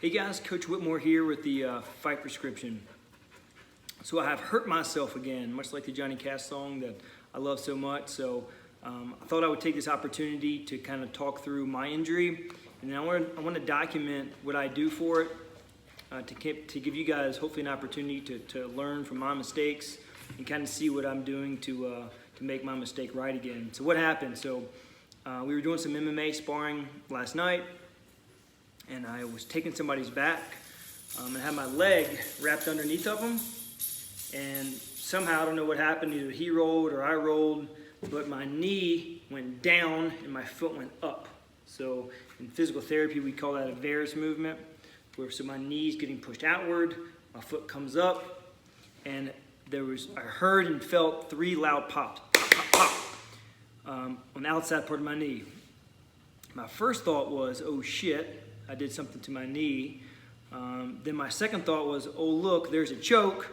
Hey guys, Coach Whitmore here with the fight prescription. So I have hurt myself again, much like the Johnny Cash song that I love so much. So I thought I would take this opportunity to kind of talk through my injury, and I want to document what I do for it to give you guys hopefully an opportunity to learn from my mistakes and kind of see what I'm doing to make my mistake right again. So what happened? So we were doing some MMA sparring last night, and I was taking somebody's back and had my leg wrapped underneath of him, and somehow, I don't know what happened, either he rolled or I rolled, but my knee went down and my foot went up. So in physical therapy, we call that a varus movement, where so my knee's getting pushed outward, my foot comes up, and I heard and felt 3 loud pops, pop, pop, pop, on the outside part of my knee. My first thought was, oh shit, I did something to my knee. Then my second thought was, oh look, there's a choke,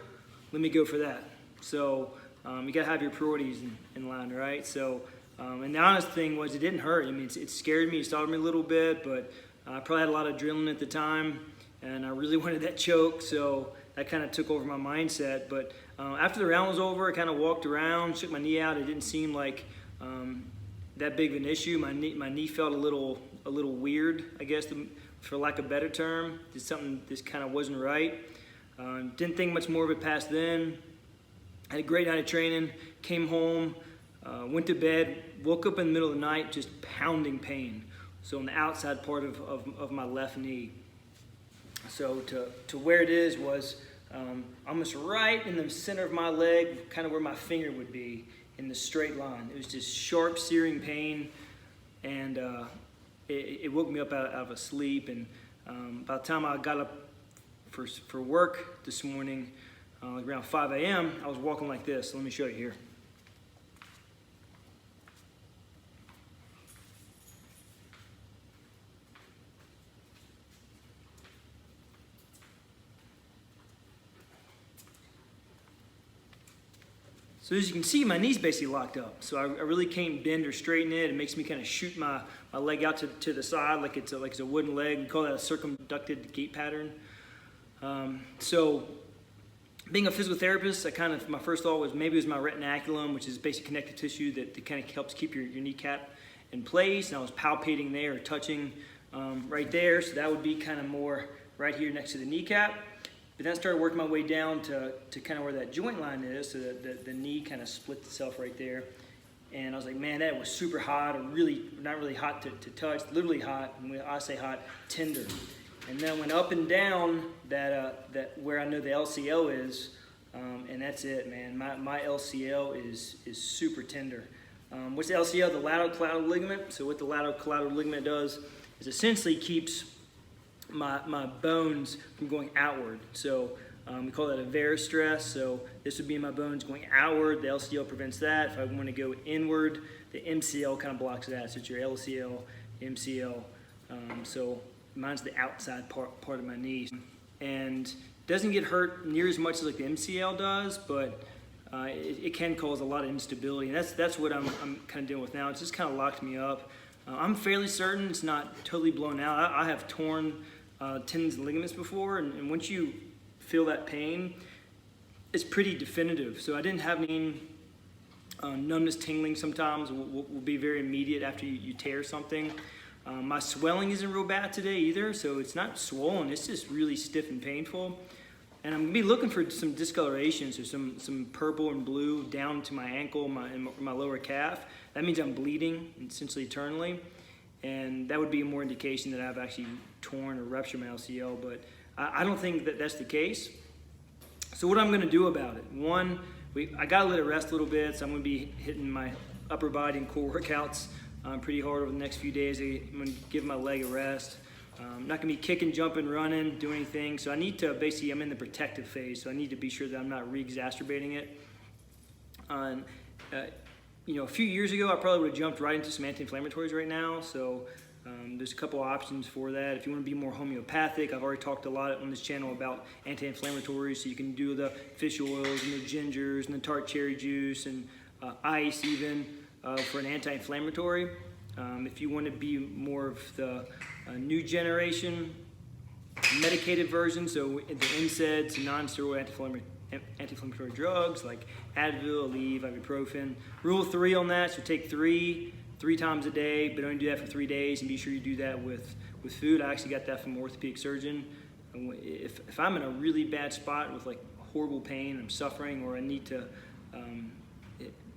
let me go for that. So you gotta have your priorities in line, right? So, and the honest thing was, it didn't hurt. I mean, it scared me, it startled me a little bit, but I probably had a lot of adrenaline at the time, and I really wanted that choke, so that kind of took over my mindset. But after the round was over, I kind of walked around, shook my knee out. It didn't seem like that big of an issue. My knee felt a little weird, I guess, for lack of a better term. Just something just kind of wasn't right. Didn't think much more of it past then. Had a great night of training, came home, went to bed, woke up in the middle of the night, just pounding pain. So on the outside part of my left knee. So to where it is was almost right in the center of my leg, kind of where my finger would be in the straight line. It was just sharp, searing pain, and it woke me up out of a sleep. And by the time I got up for work this morning, like around 5 a.m., I was walking like this. Let me show you here. So as you can see, my knee's basically locked up. So I really can't bend or straighten it. It makes me kind of shoot my leg out to the side like it's a wooden leg. We call that a circumducted gait pattern. So being a physical therapist, my first thought was maybe it was my retinaculum, which is basic connective tissue that kind of helps keep your kneecap in place. And I was palpating there or touching right there. So that would be kind of more right here next to the kneecap. But then I started working my way down to kind of where that joint line is, so that the knee kind of split itself right there. And I was like, man, that was super hot, or really, not really hot to touch, literally hot, and when I say hot, tender. And then I went up and down that where I know the LCL is, and that's it, man. My LCL is super tender. What's the LCL? The lateral collateral ligament. So what the lateral collateral ligament does is essentially keeps my bones from going outward. So we call that a varus stress. So this would be my bones going outward. The LCL prevents that. If I want to go inward, the MCL kind of blocks that. So it's your LCL, MCL. So mine's the outside part of my knee, and doesn't get hurt near as much as like the MCL does, but it can cause a lot of instability. And that's what I'm kind of dealing with now. It's just kind of locked me up. I'm fairly certain it's not totally blown out. I have torn tendons and ligaments before, and once you feel that pain, it's pretty definitive. So I didn't have any numbness, tingling sometimes will be very immediate after you tear something. My swelling isn't real bad today either, so it's not swollen, it's just really stiff and painful. And I'm gonna be looking for some discoloration, so some purple and blue down to my ankle, my lower calf. That means I'm bleeding essentially eternally, and that would be more indication that I've actually torn or ruptured my LCL, but I don't think that that's the case. So what I'm gonna do about it, one, I gotta let it rest a little bit, so I'm gonna be hitting my upper body and core workouts pretty hard over the next few days. I'm gonna give my leg a rest. I'm not gonna be kicking, jumping, running, doing anything. So I need to basically, I'm in the protective phase, so I need to be sure that I'm not re-exacerbating it. A few years ago, I probably would have jumped right into some anti-inflammatories right now. So there's a couple options for that. If you want to be more homeopathic, I've already talked a lot on this channel about anti-inflammatories. So you can do the fish oils and the gingers and the tart cherry juice and ice even for an anti-inflammatory. If you want to be more of the new generation, medicated versions, so the NSAIDs, non-steroidal anti-inflammatory drugs like Advil, Aleve, ibuprofen. Rule 3 on that, so take three times a day, but only do that for 3 days, and be sure you do that with food. I actually got that from an orthopedic surgeon. If I'm in a really bad spot with like horrible pain, I'm suffering, or I need to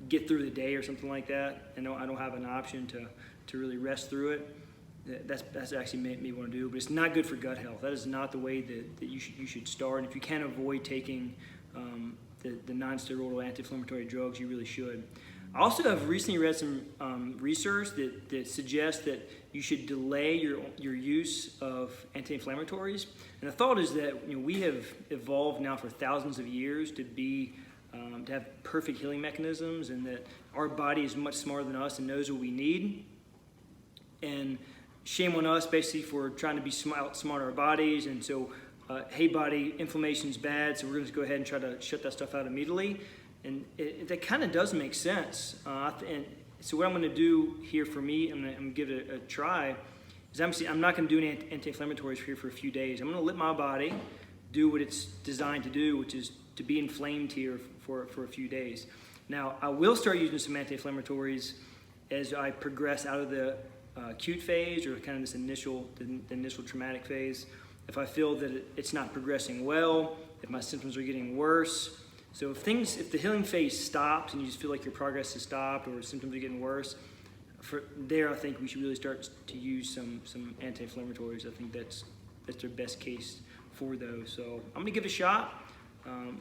get through the day or something like that, and I don't have an option to really rest through it, that's actually made me want to do. But it's not good for gut health. That is not the way that you should start. And if you can avoid taking the non-steroidal anti-inflammatory drugs, you really should. I also have recently read some research that suggests that you should delay your use of anti-inflammatories. And the thought is that we have evolved now for thousands of years to have perfect healing mechanisms, and that our body is much smarter than us and knows what we need. And shame on us basically for trying to be outsmart our bodies. And so, hey body, inflammation's bad, so we're going to go ahead and try to shut that stuff out immediately. And that kind of does make sense. And so what I'm going to do here for me, I'm going to give it a try, is I'm not going to do any anti-inflammatories here for a few days. I'm going to let my body do what it's designed to do, which is to be inflamed here for a few days. Now, I will start using some anti-inflammatories as I progress out of the acute phase, or kind of this initial traumatic phase. If I feel that it's not progressing well, if my symptoms are getting worse. So if the healing phase stops and you just feel like your progress has stopped or symptoms are getting worse, I think we should really start to use some anti-inflammatories. I think that's their best case for those. So I'm gonna give it a shot.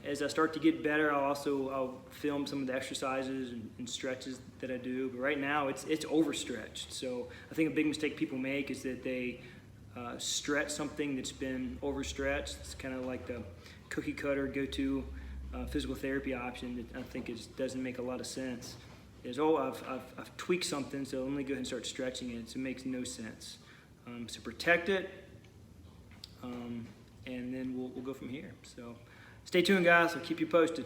As I start to get better, I'll film some of the exercises and stretches that I do. But right now, it's overstretched. So I think a big mistake people make is that they stretch something that's been overstretched. It's kind of like the cookie cutter go-to physical therapy option that I think doesn't make a lot of sense. I've tweaked something, so let me go ahead and start stretching it. So it makes no sense. So protect it, and then we'll go from here. So stay tuned, guys. I'll keep you posted.